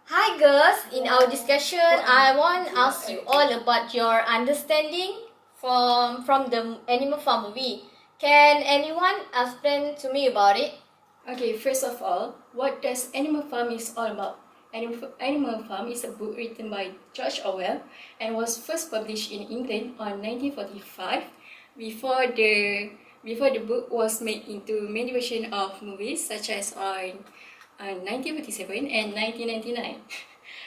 Hi girls, in our discussion, I want to ask you all about your understanding from the Animal Farm movie. Can anyone explain to me about it? Okay, first of all, what does Animal Farm is all about? Animal Farm is a book written by George Orwell and was first published in England on 1945 before the book was made into many versions of movies such as on 1947 and 1999.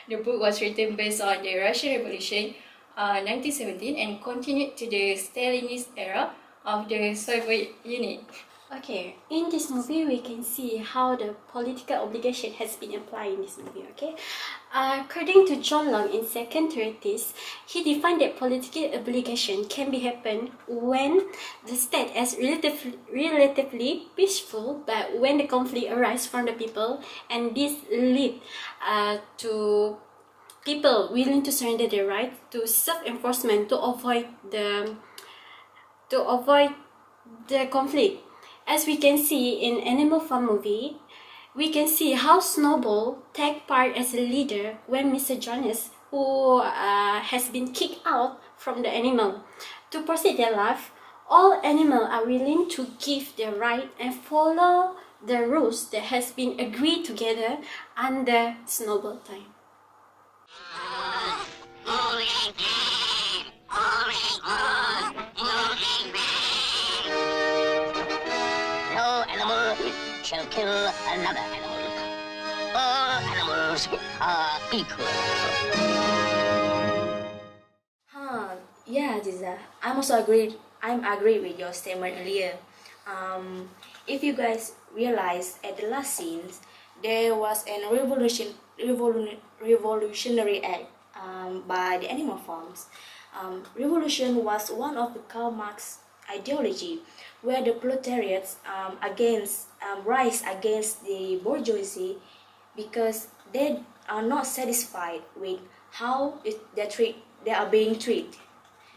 The book was written based on the Russian Revolution 1917 and continued to the Stalinist era of the Soviet Union. Okay, in this movie we can see how the political obligation has been applied in this movie, okay? According to John Long in second treatise, he defined that political obligation can be happen when the state is relatively peaceful, but when the conflict arises from the people and this lead to people willing to surrender their right to self-enforcement to avoid the conflict. As we can see in Animal Farm movie, we can see how Snowball take part as a leader when Mr. Jonas, who has been kicked out from the animal. To proceed their life, all animals are willing to give their right and follow the rules that has been agreed together under Snowball time. Shall kill another animal. All animals are equal. Yeah, Ziza. I'm agree with your statement earlier. If you guys realize at the last scenes, there was a revolutionary act by the animal farms. Revolution was one of the Karl Marx ideology, where the proletariats rise against the bourgeoisie because they are not satisfied with how they are being treated,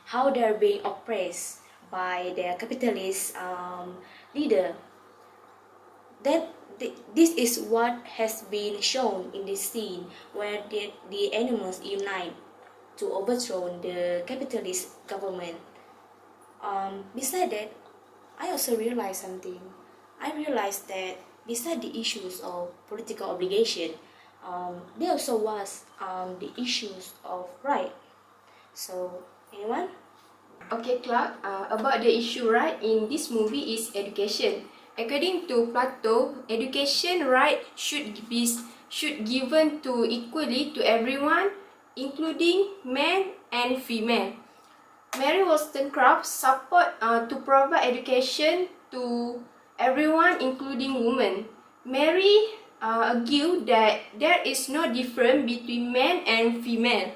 how they are being oppressed by their capitalist leader. This is what has been shown in this scene where the animals unite to overthrow the capitalist government. Besides that, I also realized something. I realized that beside the issues of political obligation, there also was the issues of right. So, anyone? Okay, Clark, about the issue right in this movie is education. According to Plato, education right should given to equally to everyone, including men and female. Mary Wollstonecraft support to provide education to everyone, including women. Mary argued that there is no difference between men and female.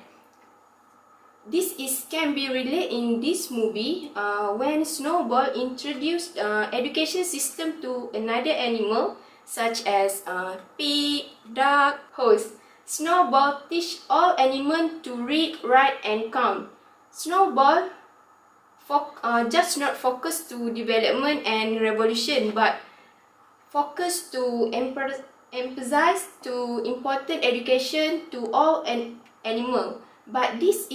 This can be related in this movie when Snowball introduced education system to another animal such as pig, duck, horse. Snowball teach all animals to read, write, and count. Snowball just not focus to development and revolution, but focus to emphasize to important education to all animal. But this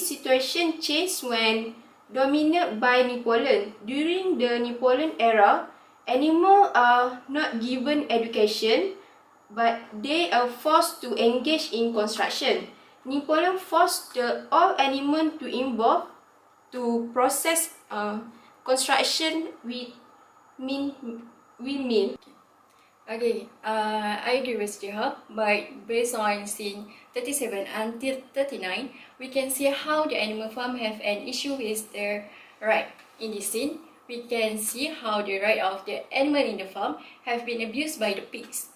situation changed when dominated by Napoleon. During the Napoleon era, animals are not given education, but they are forced to engage in construction. Napoleon forced all animals to involve to process construction with windmill. Okay, I agree with Jiha, but based on scene 37 until 39, we can see how the animal farm have an issue with their right. In this scene, we can see how the right of the animal in the farm have been abused by the pigs.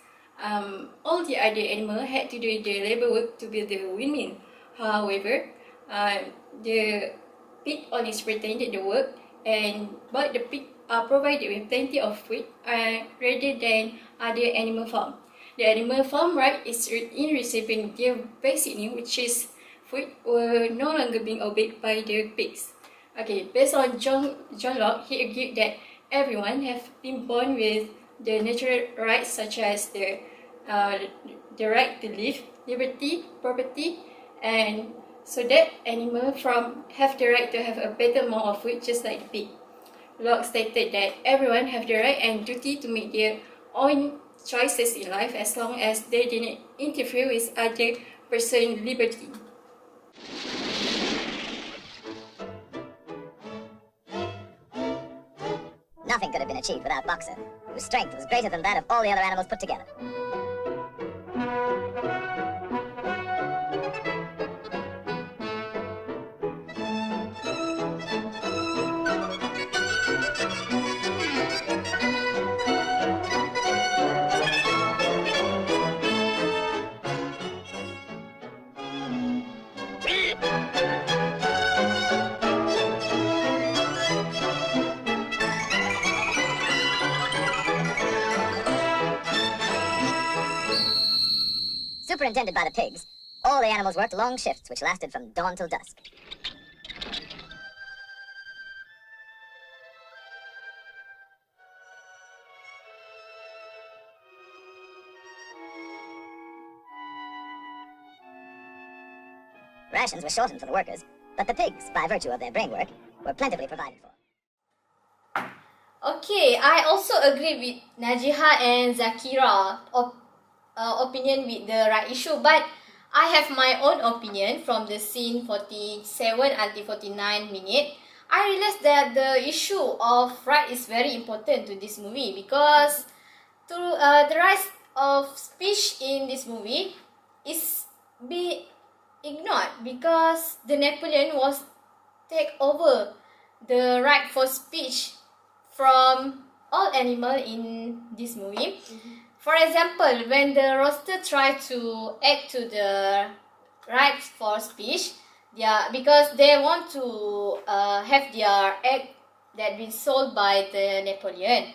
All the other animals had to do the labor work to build the windmill. However, the pig only pretended the work, but the pig are provided with plenty of food rather than other animal farm. The animal farm right is in receiving their basic need, which is food, were no longer being obeyed by the pigs. Okay, based on John Locke, he argued that everyone have been born with the natural rights such as the right to live, liberty, property, and so that animal farm have the right to have a better amount of food just like the pig. Locke stated that everyone have the right and duty to make their own choices in life as long as they didn't interfere with other person's liberty. Nothing could have been achieved without Boxer, whose strength was greater than that of all the other animals put together. Superintended by the pigs, all the animals worked long shifts which lasted from dawn till dusk. Rations were shortened for the workers, but the pigs, by virtue of their brain work, were plentifully provided for. Okay, I also agree with Najiha and Zakirah opinion with the right issue, but I have my own opinion from the scene 47 until 49 minute. I realized that the issue of right is very important to this movie because the right of speech in this movie is being ignored because the Napoleon was take over the right for speech from all animal in this movie. For example, when the roaster tried to act to the right for speech, because they want to have their egg that been sold by the Napoleon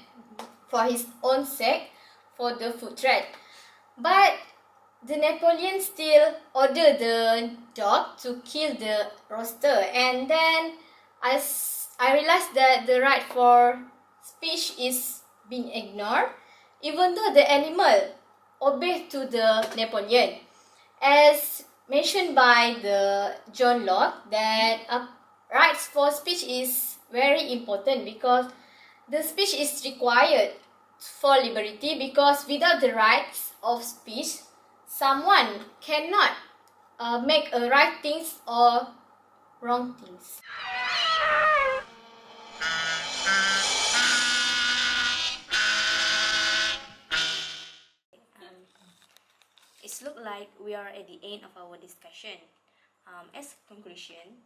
for his own sake for the food trade. But the Napoleon still ordered the dog to kill the roaster, and then I realized that the right for speech is being ignored, even though the animal obeyed to the Napoleon. As mentioned by the John Locke, that rights for speech is very important because the speech is required for liberty, because without the rights of speech, someone cannot make right things or wrong things. It looks like we are at the end of our discussion. As a conclusion,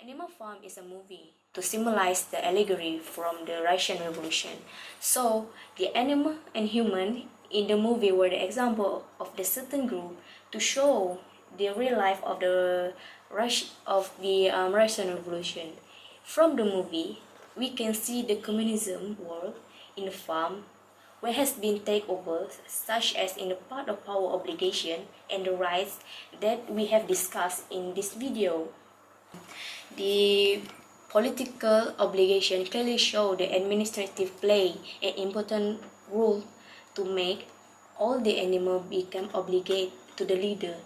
Animal Farm is a movie to symbolize the allegory from the Russian Revolution. So, the animal and human in the movie were the example of the certain group to show the real life of the Russian Revolution. From the movie, we can see the communism world in the farm where has been takeover, such as in the part of power obligation and the rights that we have discussed in this video. The political obligation clearly show the administrative play an important role to make all the animals become obligated to the leader,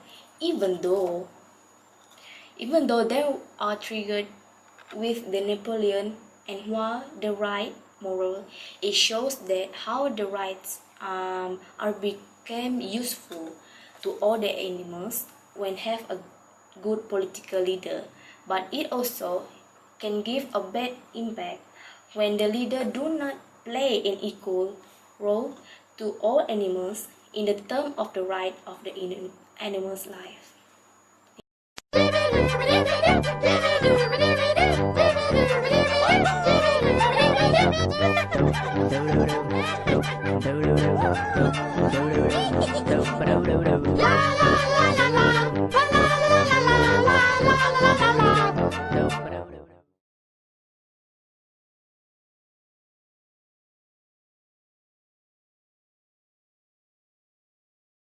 even though they are triggered with the Napoleon, and while the right moral, it shows that how the rights are become useful to all the animals when have a good political leader, but it also can give a bad impact when the leader do not play an equal role to all animals in the term of the right of the animal's life. Ba-dum-dum-dum.